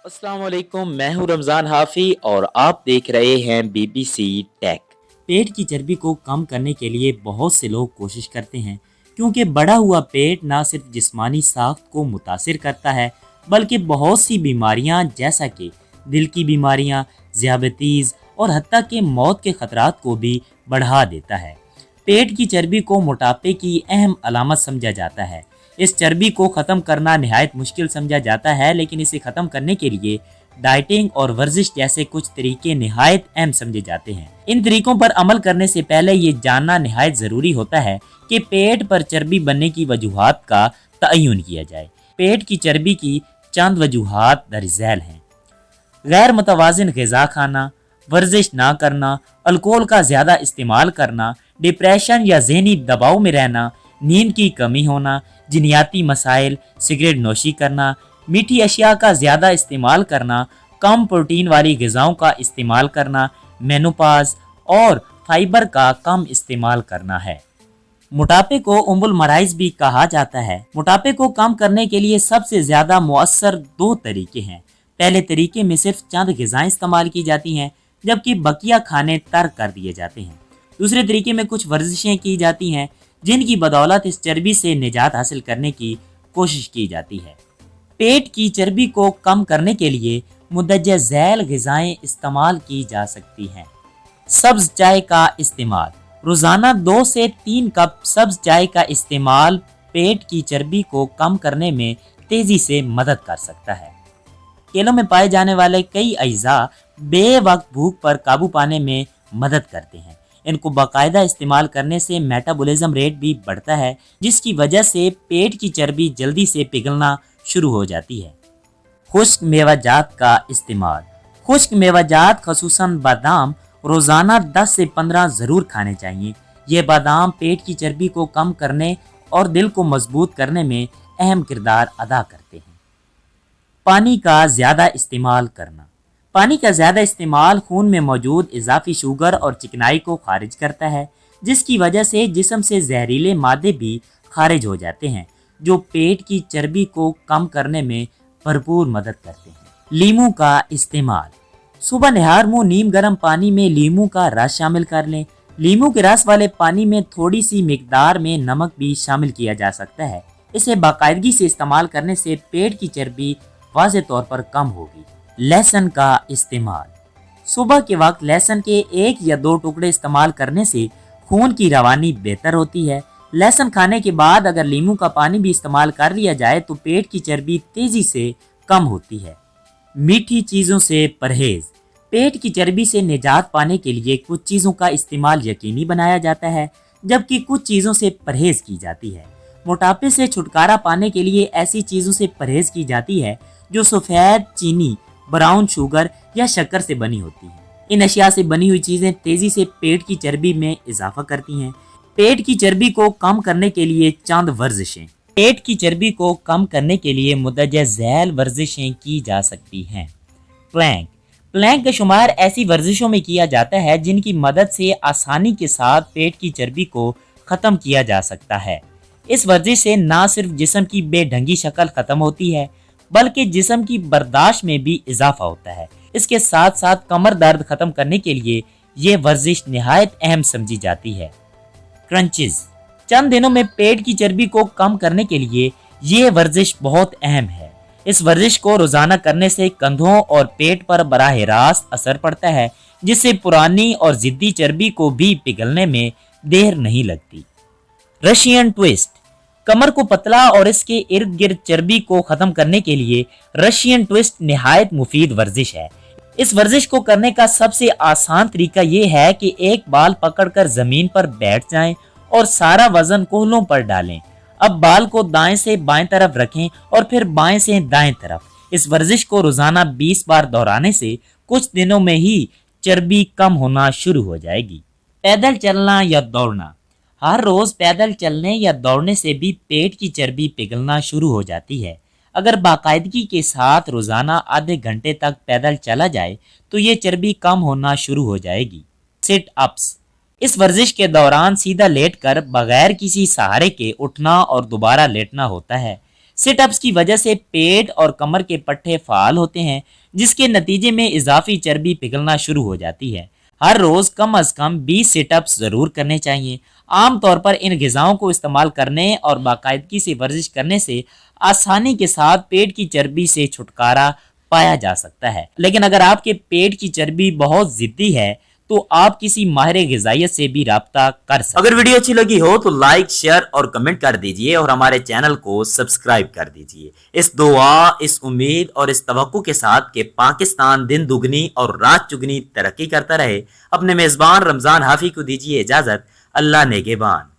अस्सलाम वालेकुम, मैं हूं रमज़ान हाफ़ी और आप देख रहे हैं BBC टेक। पेट की चर्बी को कम करने के लिए बहुत से लोग कोशिश करते हैं, क्योंकि बढ़ा हुआ पेट ना सिर्फ जिस्मानी साख्त को मुतासिर करता है बल्कि बहुत सी बीमारियां जैसा कि दिल की बीमारियां, ज़ियाबतीज़ और हत्ता के मौत के खतरात को भी बढ़ा देता है। पेट की चर्बी को मोटापे की अहम अलामत समझा जाता है। इस चर्बी को ख़त्म करना नहायत मुश्किल समझा जाता है, लेकिन इसे ख़त्म करने के लिए डाइटिंग और वर्जिश जैसे कुछ तरीके निहायत अहम समझे जाते हैं। इन तरीकों पर अमल करने से पहले ये जानना निहायत ज़रूरी होता है कि पेट पर चर्बी बनने की वजूहात का तयन किया जाए। पेट की चर्बी की चंद वजूहात दरअसल हैं: गैर मुतवाज़िन ग़िज़ा खाना, वर्जिश ना करना, अल्कोहल का ज़्यादा इस्तेमाल करना, डिप्रेशन या ज़हनी दबाव में रहना, नींद की कमी होना, जिनियाती मसाइल, सिगरेट नोशी करना, मीठी अशिया का ज़्यादा इस्तेमाल करना, कम प्रोटीन वाली ग़िज़ाओं का इस्तेमाल करना, मेनोपाज और फाइबर का कम इस्तेमाल करना है। मोटापे को उम्मुल मराइज भी कहा जाता है। मोटापे को कम करने के लिए सबसे ज़्यादा मुअस्सर दो तरीके हैं। पहले तरीके में सिर्फ चंद ग़िज़ाएँ इस्तेमाल की जाती हैं, जबकि बकिया खाने तर्क कर दिए जाते हैं। दूसरे तरीके में कुछ वर्जिशें की जाती हैं, जिनकी बदौलत इस चर्बी से निजात हासिल करने की कोशिश की जाती है। पेट की चर्बी को कम करने के लिए मुंदरजा झैल ग़िज़ाएँ इस्तेमाल की जा सकती हैं। सब्ज़ चाय का इस्तेमाल: रोज़ाना 2 से 3 कप सब्ज़ चाय का इस्तेमाल पेट की चर्बी को कम करने में तेज़ी से मदद कर सकता है। केलों में पाए जाने वाले कई अज्जा बेवक्त भूख पर काबू पाने में मदद करते हैं। इनको बाकायदा इस्तेमाल करने से मेटाबॉलिज्म रेट भी बढ़ता है, जिसकी वजह से पेट की चर्बी जल्दी से पिघलना शुरू हो जाती है। खुश्क मेवाजात का इस्तेमाल: खुश्क मेवाजात खसूसन बादाम रोज़ाना 10 से 15 ज़रूर खाने चाहिए। ये बादाम पेट की चर्बी को कम करने और दिल को मजबूत करने में अहम किरदार अदा करते हैं। पानी का ज़्यादा इस्तेमाल करना: पानी का ज़्यादा इस्तेमाल खून में मौजूद इजाफी शुगर और चिकनाई को खारिज करता है, जिसकी वजह से जिस्म से जहरीले मादे भी खारिज हो जाते हैं, जो पेट की चर्बी को कम करने में भरपूर मदद करते हैं। लीमू का इस्तेमाल: सुबह नहार मुँह नीम गर्म पानी में लीमू का रस शामिल कर लें। लीमू के रस वाले पानी में थोड़ी सी मिकदार में नमक भी शामिल किया जा सकता है। इसे बाकायदगी से इस्तेमाल करने से पेट की चर्बी वाज़े तौर पर कम होगी। लहसुन का इस्तेमाल: सुबह के वक्त लहसुन के 1 या 2 टुकड़े इस्तेमाल करने से खून की रवानी बेहतर होती है। लहसुन खाने के बाद अगर लीमू का पानी भी इस्तेमाल कर लिया जाए तो पेट की चर्बी तेज़ी से कम होती है। मीठी चीज़ों से परहेज़: पेट की चर्बी से निजात पाने के लिए कुछ चीज़ों का इस्तेमाल यकीनी बनाया जाता है, जबकि कुछ चीज़ों से परहेज़ की जाती है। मोटापे से छुटकारा पाने के लिए ऐसी चीज़ों से परहेज़ की जाती है जो सफ़ेद चीनी, ब्राउन शुगर या शक्कर से बनी होती है। इन अशिया से बनी हुई चीज़ें तेज़ी से पेट की चर्बी में इजाफा करती हैं। पेट की चर्बी को कम करने के लिए चंद वर्जिशें: पेट की चर्बी को कम करने के लिए मुंदरजा झैल वर्जिशें की जा सकती हैं। प्लैंक: प्लैंक का शुमार ऐसी वर्जिशों में किया जाता है जिनकी मदद से आसानी के साथ पेट की चर्बी को ख़त्म किया जा सकता है। इस वर्जिश से ना सिर्फ जिस्म की बेढंगी शक्ल ख़त्म होती है, बल्कि जिस्म की बर्दाश्त में भी इजाफा होता है। इसके साथ साथ कमर दर्द ख़त्म करने के लिए ये वर्जिश निहायत अहम समझी जाती है। क्रंचेस: चंद दिनों में पेट की चर्बी को कम करने के लिए ये वर्जिश बहुत अहम है। इस वर्जिश को रोज़ाना करने से कंधों और पेट पर बराह रास्त असर पड़ता है, जिससे पुरानी और ज़िद्दी चर्बी को भी पिघलने में देर नहीं लगती। रशियन ट्विस्ट: कमर को पतला और इसके इर्द गिर्द चर्बी को ख़त्म करने के लिए रशियन ट्विस्ट निहायत मुफीद वर्जिश है। इस वर्जिश को करने का सबसे आसान तरीका ये है कि एक बाल पकड़कर ज़मीन पर बैठ जाएं और सारा वज़न कोहलों पर डालें। अब बाल को दाएं से बाएं तरफ रखें और फिर बाएं से दाएं तरफ। इस वर्जिश को रोज़ाना 20 बार दोहराने से कुछ दिनों में ही चर्बी कम होना शुरू हो जाएगी। पैदल चलना या दौड़ना: हर रोज़ पैदल चलने या दौड़ने से भी पेट की चर्बी पिघलना शुरू हो जाती है। अगर बाकायदगी के साथ रोज़ाना आधे घंटे तक पैदल चला जाए तो ये चर्बी कम होना शुरू हो जाएगी। सिट अप्स: इस वर्जिश के दौरान सीधा लेटकर बगैर किसी सहारे के उठना और दोबारा लेटना होता है। सिट अप्स की वजह से पेट और कमर के पट्टे फाल होते हैं, जिसके नतीजे में इजाफी चर्बी पिघलना शुरू हो जाती है। हर रोज कम अज कम 20 सिटअप्स जरूर करने चाहिए। आमतौर पर इन ग़िज़ाओं को इस्तेमाल करने और बाकायदगी से वर्जिश करने से आसानी के साथ पेट की चर्बी से छुटकारा पाया जा सकता है। लेकिन अगर आपके पेट की चर्बी बहुत जिद्दी है तो आप किसी माहिर ग़िज़ाइयत से भी राब्ता कर सकते हैं। अगर वीडियो अच्छी लगी हो तो लाइक, शेयर और कमेंट कर दीजिए और हमारे चैनल को सब्सक्राइब कर दीजिए। इस दुआ, इस उम्मीद और इस तवक्को के साथ कि पाकिस्तान दिन दुगनी और रात चुगनी तरक्की करता रहे, अपने मेज़बान रमज़ान हाफी को दीजिए इजाज़त। अल्लाह नेगेबान।